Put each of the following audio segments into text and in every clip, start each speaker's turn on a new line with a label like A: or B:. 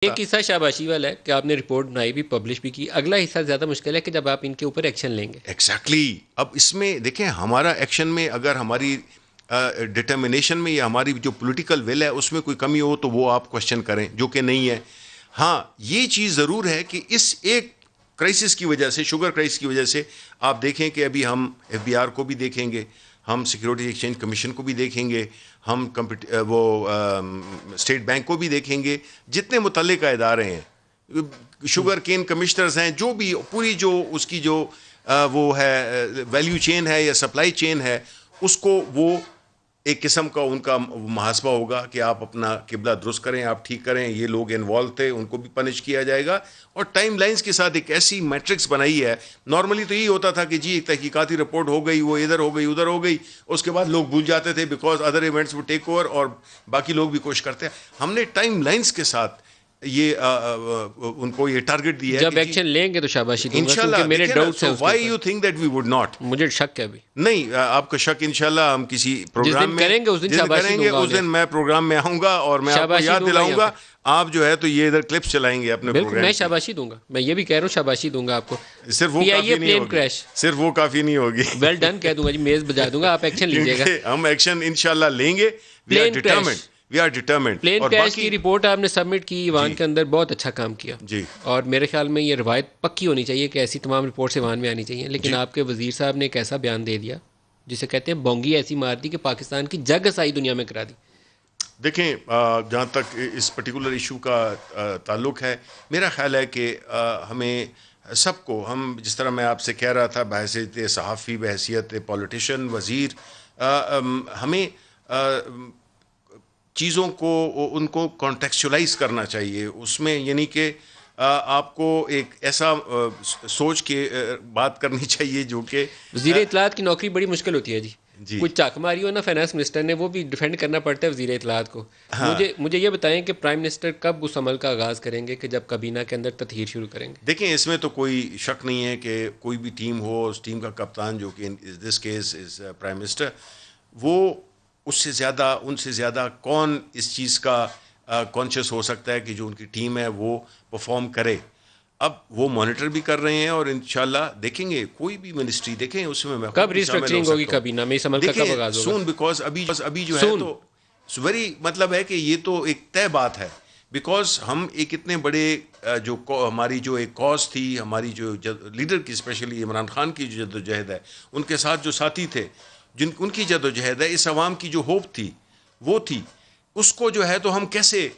A: ایک حصہ شاباشی والا ہے کہ آپ نے رپورٹ بنائی بھی پبلش بھی کی. اگلا حصہ زیادہ مشکل ہے کہ جب آپ ان کے اوپر ایکشن لیں گے.
B: ایگزیکٹلی. اب اس میں دیکھیں ہمارا ایکشن میں اگر ہماری ڈٹرمنیشن میں یا ہماری جو پولیٹیکل ول ہے اس میں کوئی کمی ہو تو وہ آپ کوشچن کریں, جو کہ نہیں ہے. ہاں یہ چیز ضرور ہے کہ اس ایک کرائسس کی وجہ سے, شوگر کرائسس کی وجہ سے آپ دیکھیں کہ ابھی ہم ایف بی آر کو بھی دیکھیں گے, ہم سیکورٹی ایکسچینج کمیشن کو بھی دیکھیں گے, ہم وہ اسٹیٹ بینک کو بھی دیکھیں گے, جتنے متعلقہ ادارے ہیں, شوگر کین کمشنرز ہیں, جو بھی پوری جو اس کی جو وہ ہے ویلیو چین ہے یا سپلائی چین ہے, اس کو وہ ایک قسم کا ان کا محاسبہ ہوگا کہ آپ اپنا قبلہ درست کریں, آپ ٹھیک کریں, یہ لوگ انوالو تھے ان کو بھی پنش کیا جائے گا. اور ٹائم لائنز کے ساتھ ایک ایسی میٹرکس بنائی ہے. نارملی تو یہی ہوتا تھا کہ جی ایک تحقیقاتی رپورٹ ہو گئی, وہ ادھر ہو گئی ادھر ہو گئی, اس کے بعد لوگ بھول جاتے تھے بیکاز ادر ایونٹس وہ ٹیک اوور اور باقی لوگ بھی کوشش کرتے ہیں. ہم نے ٹائم لائنز کے ساتھ یہ ان کو یہ ٹارگٹ دیا ہے
A: جب ایکشن لیں گے تو شاباشی دوں گا,
B: انشاءاللہ.
A: کیونکہ میرے ڈاؤٹس ہیں.
B: Why you think that we would not?
A: مجھے شک ہے ابھی.
B: نہیں, آپ کا شک انشاءاللہ ہم کسی پروگرام میں
A: کریں گے اس دن شاباشی دوں گا.
B: اس دن میں پروگرام میں آؤں گا اور میں آپ کو یاد دلاؤں گا. آپ جو ہے تو یہ ادھر کلپس چلائیں گے اپنے پروگرام.
A: میں شاباشی دوں گا, میں یہ بھی کہہ رہا ہوں شاباشی دوں گا آپ کو.
B: صرف وہ کافی نہیں ہوگی, صرف وہ کافی نہیں ہوگی.
A: ویل ڈن کہہ دوں گا جی, میز بجا دوں گا, آپ ایکشن لیجیے گا.
B: ہم ایکشن انشاءاللہ لیں گے. We are determined.
A: Plane crash کی رپورٹ آپ نے سبمٹ کی, ایوان کے اندر بہت اچھا کام کیا
B: جی,
A: اور میرے خیال میں یہ روایت پکی ہونی چاہیے کہ ایسی تمام رپورٹس ایوان میں آنی چاہیے. لیکن آپ کے وزیر صاحب نے ایک ایسا بیان دے دیا جسے کہتے ہیں بونگی ایسی مار دی کہ پاکستان کی جگ سائی دنیا میں کرا دی.
B: دیکھیں جہاں تک اس پرٹیکولر ایشو کا تعلق ہے, میرا خیال ہے کہ ہمیں سب کو, ہم جس طرح میں آپ سے کہہ رہا تھا بحیثیت صحافی, بحیثیت پولیٹیشین, وزیر, ہمیں چیزوں کو ان کو کانٹیکسچولائز کرنا چاہیے. اس میں یعنی کہ آپ کو ایک ایسا سوچ کے بات کرنی چاہیے جو کہ
A: وزیر اطلاعات کی نوکری بڑی مشکل ہوتی ہے جی. کچھ چاک ماری ہو نا فائنانس منسٹر نے, وہ بھی ڈیفینڈ کرنا پڑتا ہے وزیر اطلاعات کو. مجھے یہ بتائیں کہ پرائم منسٹر کب اس عمل کا آغاز کریں گے کہ جب کابینہ کے اندر تطہیر شروع کریں گے؟
B: دیکھیں اس میں تو کوئی شک نہیں ہے کہ کوئی بھی ٹیم ہو, اس ٹیم کا کپتان جو کہ this case is prime minister, وہ ان سے زیادہ کون اس چیز کا کانشیس ہو سکتا ہے کہ جو ان کی ٹیم ہے وہ پرفارم کرے. اب وہ مانیٹر بھی کر رہے ہیں اور انشاءاللہ دیکھیں گے. کوئی بھی منسٹری دیکھیں اس میں
A: کب ریسٹرکچرنگ ہوگی کابینہ میں, اس عمل کا کب آغاز ہوگا؟
B: سون, بیکاز ابھی جو ہے تو ویری مطلب ہے کہ یہ تو ایک طے بات ہے. بیکاز ہم ایک اتنے بڑے جو ہماری جو ایک کاز تھی, ہماری جو لیڈر کی اسپیشلی عمران خان کی جو جدوجہد ہے, ان کے ساتھ جو ساتھی تھے ان کی جدوجہد ہے, اس عوام کی جو ہوپ تھی وہ تھی, اس کو جو ہے تو ہم کیسے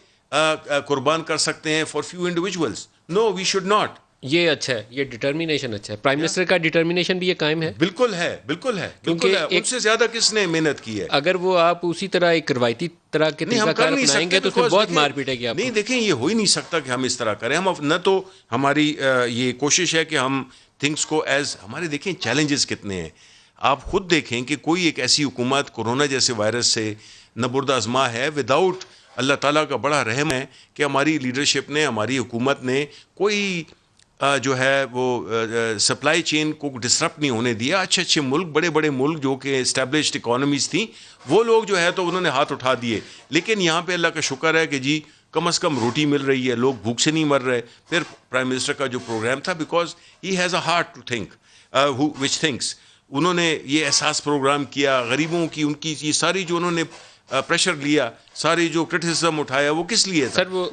B: قربان کر سکتے ہیں for few individuals? No, we should not.
A: یہ اچھا ہے, یہ ڈٹرمینیشن اچھا ہے. پرائم منسٹر کا ڈٹرمینیشن بھی یہ قائم ہے.
B: بالکل ہے, بالکل ہے, بالکل ہے. ان سے زیادہ کس نے محنت کی ہے؟
A: اگر وہ آپ اسی طرح ایک روایتی طرح کے طریقہ کار اپنائیں گے تو پھر بہت مار پیٹے گی آپ.
B: نہیں دیکھیں, یہ ہو ہی نہیں سکتا کہ ہم اس طرح کریں. ہم نہ تو ہماری یہ کوشش ہے کہ ہم تھنگس کو ایز ہمارے, دیکھیں چیلنجز کتنے ہیں. آپ خود دیکھیں کہ کوئی ایک ایسی حکومت کورونا جیسے وائرس سے نبرد آزما ہے وداؤٹ اللہ تعالیٰ کا بڑا رحم ہے کہ ہماری لیڈرشپ نے, ہماری حکومت نے کوئی جو ہے وہ سپلائی چین کو ڈسٹرپ نہیں ہونے دیا. اچھے ملک, بڑے بڑے ملک جو کہ اسٹیبلشڈ اکانومیز تھیں, وہ لوگ جو ہے تو انہوں نے ہاتھ اٹھا دیے. لیکن یہاں پہ اللہ کا شکر ہے کہ جی کم از کم روٹی مل رہی ہے, لوگ بھوک سے نہیں مر رہے. پھر پرائم منسٹر کا جو پروگرام تھا, because he has a heart to think which thinks, انہوں نے یہ احساس پروگرام کیا غریبوں کی, ان کی یہ ساری جو انہوں نے پریشر لیا, ساری جو کرٹیسزم اٹھایا, وہ کس لیے تھا؟
A: سر وہ